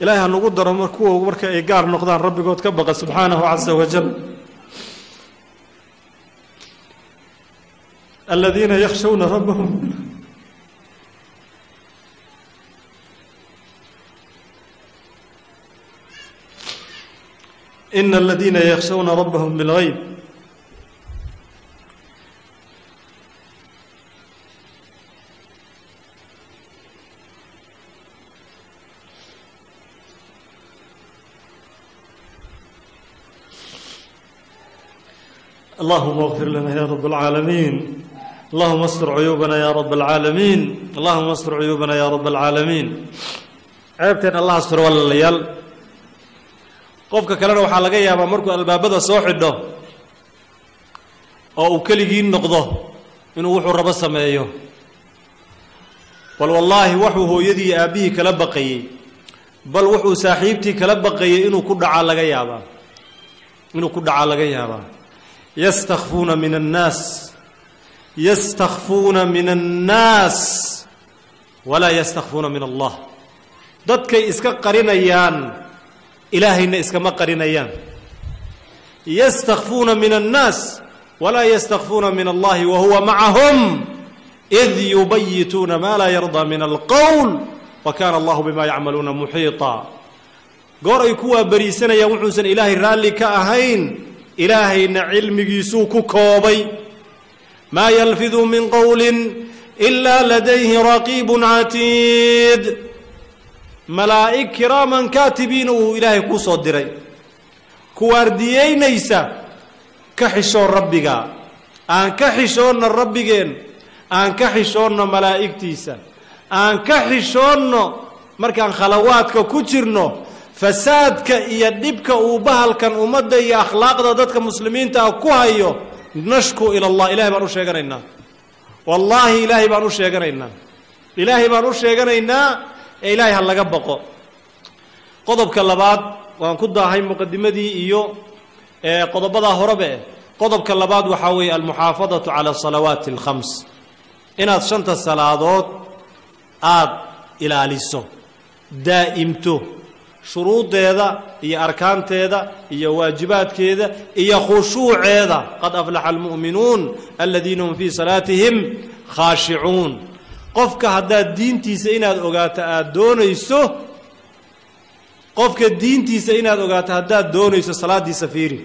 إلهي هنقدر مركوه ومركا إيقار نقدان ربي قد كبق سبحانه عز وجل الذين يخشون ربهم إن الذين يخشون ربهم بالغيب اللهم اغفر لنا يا رب العالمين اللهم استر عيوبنا يا رب العالمين اللهم استر عيوبنا يا رب العالمين عيبتين الله استر ولا ليال قفك كلنا waxaa laga yaabaa markuu albaabada soo xidho oo uu kaligiin noqdo inuu wuxuu rabo sameeyo bal wallahi wuxuu hooyadii aabihii kala baqayay bal wuxuu saaxiibtii kala baqayay inuu ku dhaca laga yaabaa يستخفون من الناس ولا يستخفون من الله dadkay iska qarinayaan ilaahayna iskama qarinayaan يستخفون من الناس ولا يستخفون من الله وهو معهم إذ يبيتون ما لا يرضى من القول وكان الله بما يعملون محيطا قرأي كوا بريسنا يا وحسن إلهي رالي كأهين إلهينا علميسو كوبي ما يلفظ من قول إلا لديه رقيب عتيد ملائك كراما كاتبين إلهي كوصدري كوارديين نيسا كحشون ربك أن كحشون الربكين أن كحشون ملائك تيسا أن كحشون مركان خلواتك كترنو فسادك iyo dhibka uu bahalkan umada iyo akhlaaqda dadka muslimiinta ku hayo nashku ila Allah ilaahi baan u sheeganaynaa wallahi ilaahi baan u sheeganaynaa ilaahi ha laga baqo qodobka labaad waan ku daahay muqaddimadii iyo qodobada horebe qodobka labaad waxa weey al muhaafadatu ala salawaati al khams inaad shanta salaadood aad ilaaliso daa'imto shuruudeeda iyo arkaanteeda iyo waajibaadkeeda iyo khushuuceeda qad aflaha almu'minuun alladina hum fi salaatihim khaashi'uun qofka hadaa diintiisa inaad ogaato aad doonayso qofka diintiisa inaad ogaato hadaa doonayso salaadiisa fiiri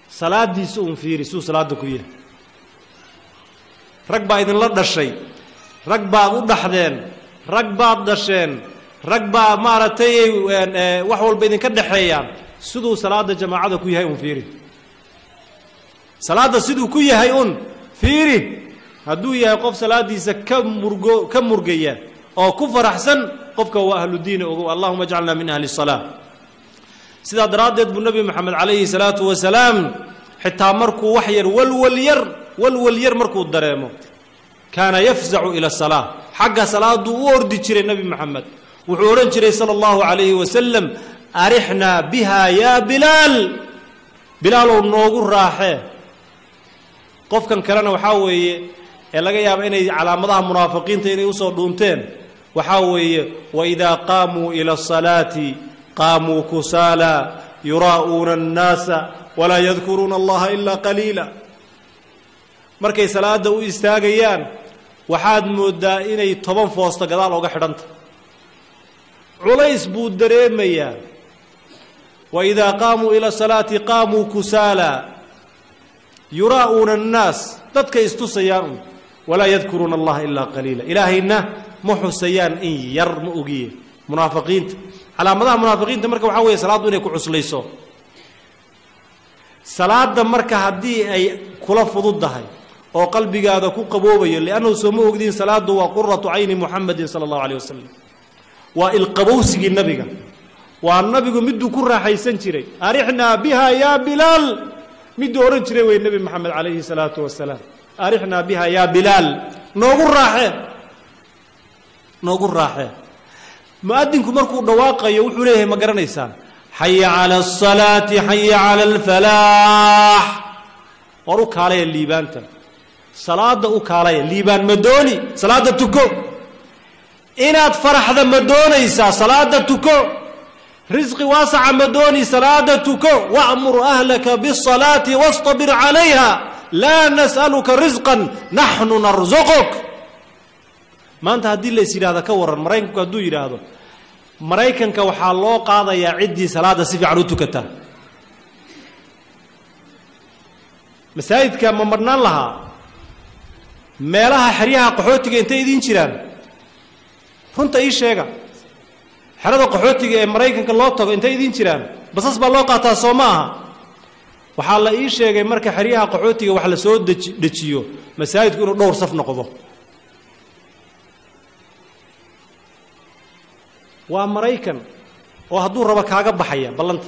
salaadiisa fiiri suu salaada ku yahay rag baa idin la dhashay rag baa u dhaxdeen rag baa dhasheen rag baa maaratay wax walba idin ka dhaxeeyaan sidoo salaada jamaacada ku yahay fiiri salaada sidoo ku yahay fiiri haduu yahay qof salaadiisa ka murgaya oo ku faraxsan qofka waa ahlu diin oo Allahumma ij'alna min ahli salah sida daraadeed bu nabi maxamed alayhi salatu wa salaam xitaa markuu wax yar walwal yar markuu dareemo kana yafza'u ila salah xagga salaadu u ordi jiray nabi maxamed wuxuu oran jiray sallallahu alayhi wa sallam arihna biha ya bilal oo noogu raaxee qofkan kalena waxa weeye ee laga yaabo inay calaamadaha munaafiqiinta inay u soo dhuunteen waxa weeye wa idha qaamu ila salati qaamu kusala yuraa'una an-nasa wala yadhkuruna allaha illa qalila markay salaada u istaagayaan waxaad moodaa inay 10 foosta gadaal uga xidhanta culays buu dareemayaa wa idha qaamu ila salati qaamu kusala yuraa'una an-nas dadka istusayaan wala yadhkuruna allaha illa qalila ilaahina muhsayaan in yar ma ogiye munaafiqiinta calaamadaha munaafiqiinta marka waxa weeye salaadu inay ku cuslayso salaada marka hadii ay kula fududahay oo qalbigaada ku qaboobayo li'annahu soo ogdiin salaadu waa qurratu ayni muhammadin sallallahu alayhi wasallam wa ilqabawsigi nabiga waa nabigu miduu ku raaxaysan jiray arihna biha ya bilal miduu oran jiray way nabi maxamed alayhi salatu wasalaam arihna biha ya bilal noogu raaxee muadinku markuu dhawaaqayo wuxuu leeyahay ma garanaysaa hayya ala as-salati hayya ala al-falah waru kaalay liibaanta salaada u kaalay liibaan madooni salaada tuko inaad faraxda ma doonaysaa salaada tuko risqi waasaca ma dooni salaada tuko wa'mur ahlaka bis-salaati wastabir 'alayha laa nas'aluka rizqan nahnu narzuquk maanta haddii la is yidhaahdo ka waran maraykanku hadduu yidhaahdo maraykanka waxaa loo qaadayaa ciddii salaada si fiican u tukata masaajidka ma marnaan lahaa meelaha xeryaha qaxootiga intay idiin jiraan runta ii sheega xerada qaxootiga ee maraykanka loo tago intay idiin jiraan basas baa loo qaataa soo ma aha waxaa la ii sheegay marka xeryaha qaxootiga wax la soo dejiyo masaajidku inuu dhowr saf noqdo waa maraykan oo hadduu rabo kaaga baxaya ballanta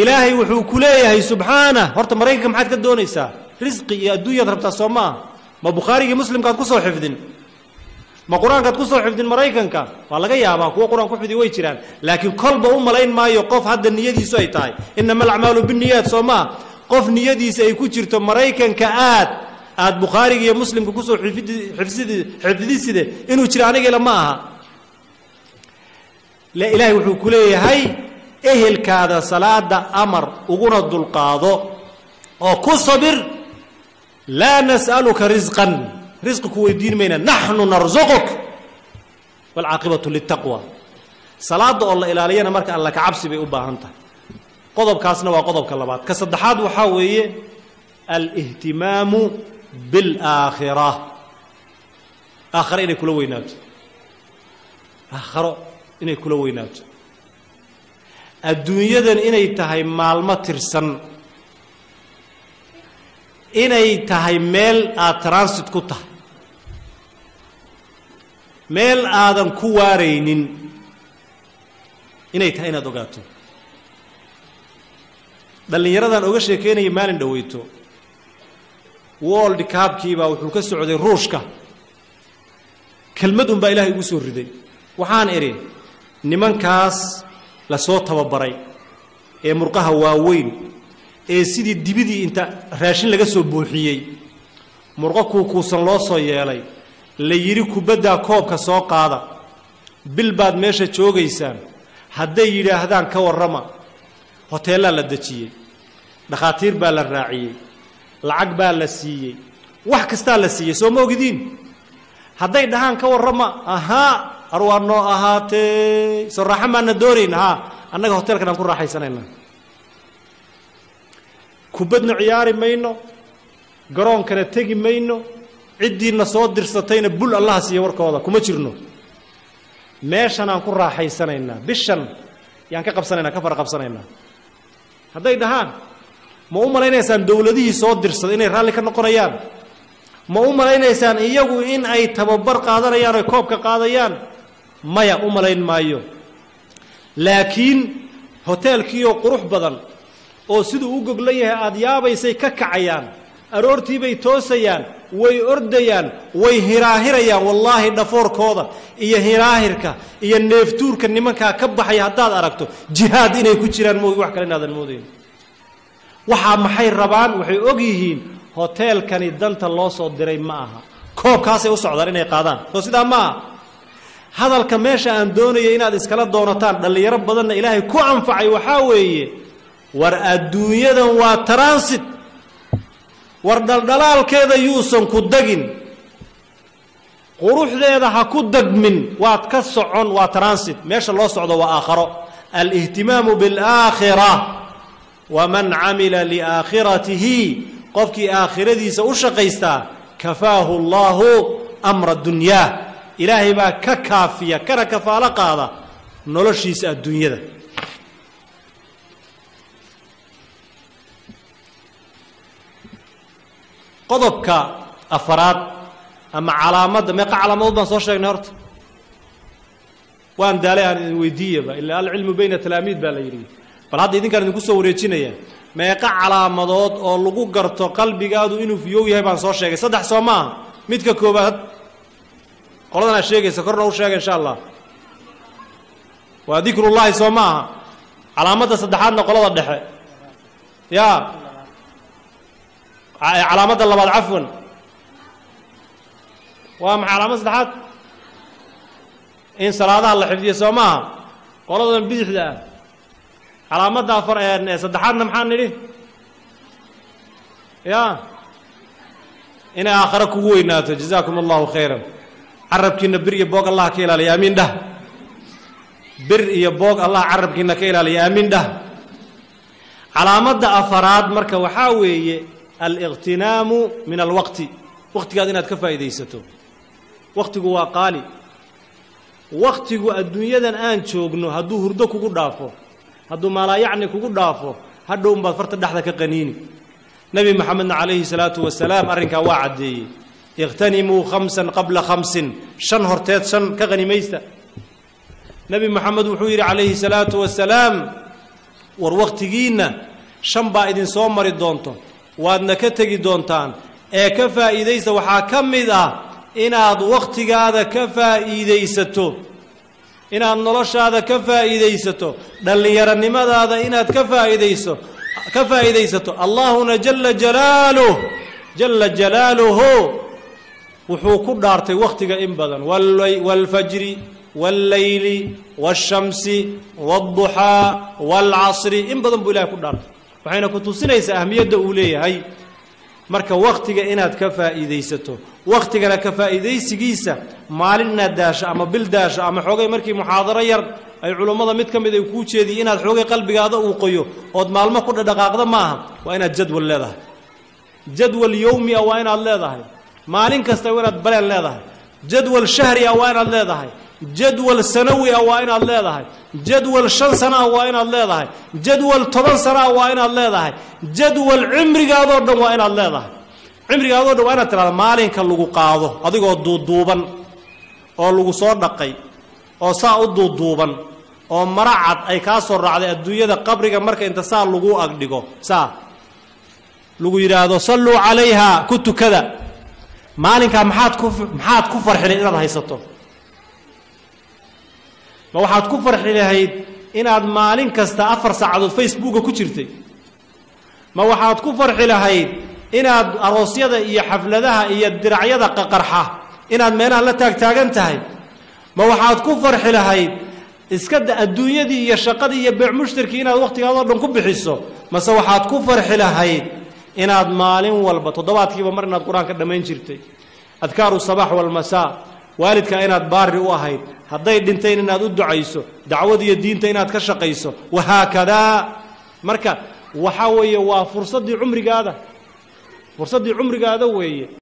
ilaahay wuxuu ku leeyahay subxaana horta maraykanka maxaad ka doonaysaa risqi iyo adduunyaad rabtaa soo ma aha ma bukhaarigii muslimkaad ku soo xifdin ma qur-aankaad ku soo xifdin maraykanka waa laga yaabaa kuwa qur-aan ku xifdi way jiraan laakiin kolba u malayn maayo qof hadda niyadiisu ay tahay innama alacmaalu binniyaat soo maa qof niyadiisa ay ku jirto maraykanka aad bukhaariga iyo muslimka kusoo xifdidiside inuu jiro anigila ma aha ilaahay wuxuu ku leeyahay ehelkaada salaada amar uguna dulqaado oo ku sabir laa nas'aluka risqan risqi ku weydiin mayna naxnu narzuquk waalcaaqibatu litaqwa salaada oo la ilaaliyana marka alla ka cabsi bay u baahan tahay qodobkaasna waa qodobka labaad ka saddexaad waxaa weeye alihtimaamu bilaakhira aakhare inay kula weynaato aakharo inay kula weynaato adduunyadan inay tahay maalmo tirsan inay tahay meel aad transit ku tahay meel aadan ku waaraynin inay tahay inaad ogaato dhallinyaradan oga sheekeynaya maalin dhaweyto world cupkiibaa wuxuu ka socday ruushka kelmad unbaa ilaahay ugu soo riday waxaan idhi nimankaas la soo tababaray ee murqaha waaweyn ee sidii dibidii inta raashin laga soo buuxiyey murqo kuukuusan loo soo yeelay la yidhi kubaddaa koobka soo qaada bil baad meesha joogaysaan hadday yidhaahdaan ka warrama hoteellaa la dejiyey dhakhaatiir baa la raaciyey lacag baa la siiyey wax kastaa la siiyey soo ma ogidiin hadday dhahaan ka warrama ahaa arwaa noo ahaatee soo raaxa maana doonayn haa annaga hoteelkan aan ku raaxaysanaynaa kubadna ciyaari mayno garoonkana tegi mayno ciddiina soo dirsatayna bul allaha siiya warkooda kuma jirno meeshan aan ku raaxaysanaynaa bishan yaan ka qabsanaynaa ka fara qabsanaynaa hadday dhahaan ma u malaynaysaan dowladihii soo dirsaday inay raalli ka noqonayaan ma u malaynaysaan iyagu in ay tababar qaadanayaan oy koobka qaadayaan maya u malayn maayo laakiin hoteelkiioo qurux badan oo siduu u goglan yahay aada yaabaysay ka kacayaan aroortiibay toosayaan way ordayaan way hiraahirayaan wallaahi dhafoorkooda iyo hiraahirka iyo neeftuurka nimankaa ka baxaya haddaad aragto jihaad inay ku jiraan moogi wax kale inaadan moodayn waxaa maxay rabaan waxay og yihiin hoteelkani danta loo soo diray ma aha koobkaasay u socdaan inay qaadaan soo sidaa ma aha hadalka meesha aan doonaya inaad iskala doonataan dhallinyaro badanna ilaahay ku anfacay waxaa weeye war adduunyadan waa transit war dhaldhalaalkeeda yuusan ku dagin quruxdeeda ha ku dagmin waad ka socon waa transit meesha loo socdo waa aakharo alihtimaamu bilaakhira waman camila liaakhiratihi qofkii aakhiradiisa u shaqaystaa kafaahu allaahu amra dunyaa ilaahay baa ka kaafiya kana kafaalo qaada noloshiisa adduunyada qodobka afaraad ama calaamadda meeqa calaamadood baan soo sheegnay horta waan daalay aan idin weydiiyaba ilaa alcilmu bayna talaamiid baa la yidhi bal hadda idinkaan idinku soo wareejinaya meeqa calaamadood oo lagu garto qalbigaadu inuu fiyow yahay baan soo sheegay saddex soo maaha midka koobaad qoladanaa sheegaysa korna u sheega insha allah waa dikrullaahi soo maaha calaamadda saddexaadna qolada dhexe yaa calaamadda labaad cafwan waa maxay calaamad saddexaad إن صلاة الله حفظي سماها قالوا ذا بدح ذا علامات دافر صدحنا محن ليه يا إن آخرك وينات جزاكم الله خيرا عرب كنا بر يبوق الله كيلا اليمين ده بر يبوق الله عرب كنا كيلا اليمين ده علامات أفراد مركا وحاوي الاغتنام من الوقت وقت قاعدين تكفى إذا وقت جوا قالي وقت جوا الدنيا ذا الآن شوقنا هدو هردو كوكو دافو هدو ما لا يعني كوكو دافو هدو مبفرت الدحدة كقنيني نبي محمد عليه الصلاة والسلام أرنك وعدي اغتنموا 5 قبل 5 شن هرتات شن كغني ميسة نبي محمد وحوير عليه الصلاة والسلام والوقت جينا شن بايدين صومر الدونتو وادنا كتجي دونتان كفى إيديس وحاكم ذا إن هذا وقت هذا كفى إيديستو إن النلش هذا كفى إيديستو دل يرى لماذا هذا إن كفى إيديسو كفى إيديستو الله جل جلاله وحوك دارتي وقتك إنبدا والفجر والليل والشمس والضحى والعصر إنبدا بلا كدارت فحين كنت سنيس أهمية دولية هاي marka waqtiga inaad ka faa'iideysato waqtigana ka faa'iideysigiisa maalina daasha ama bil daasha ama xoogay markii muhaadaro yar ay culimada mid kamid ay ku jeediyeen inaad xoogay qalbigaada uu qoyo oo maalmo ku dhaqaaqda maaha waa inaad jadwal leedahay jadwal yawmi waa inaad leedahay maalin kasta waa inaad balan leedahay jadwal shahri waa inaad leedahay jadwal sanawi waa inaad leedahay jadwal 5 sano waa inaad leedahay jadwal 10 sano waa inaad leedahay jadwal cimrigaado dhan waa inaad leedahay cimrigaado dhan waa inaad tiraahdo maalinka lagu qaado adigoo duuduuban oo lagu soo dhaqay oo saa u duuduuban oo maracad ay ka soo raacday adduunyada qabriga marka inta saa lagu agdhigo saa lagu yiraahdo sallu calayha kuntu kada maalinka maxaad ku farxin inaad haysato ma waxaad ku farxi lahayd inaad maalin kasta 4 saacadood Facebook ku jirtay ma waxaad ku farxi lahayd inaad aroosyada iyo xafladaha iyo diracyada qarxa inaad meelaha la taagan tahay ma waxaad ku farxi lahayd iska adduunyadii iyo shaqadii iyo beec mushtarki inaad waqtigaada dhan ku bixiso mase waxaad ku farxi lahayd inaad maalin walba toddobaadkiiba mar inaad quraanka dhameyn jirtay adkaaru sabax wal masaa waalidka inaad baari u ahayd hadday dhinteen inaad u ducayso dacwad iyo diinta inaad ka shaqayso waha kada marka waxa weeye waa fursadii cumrigaada weeye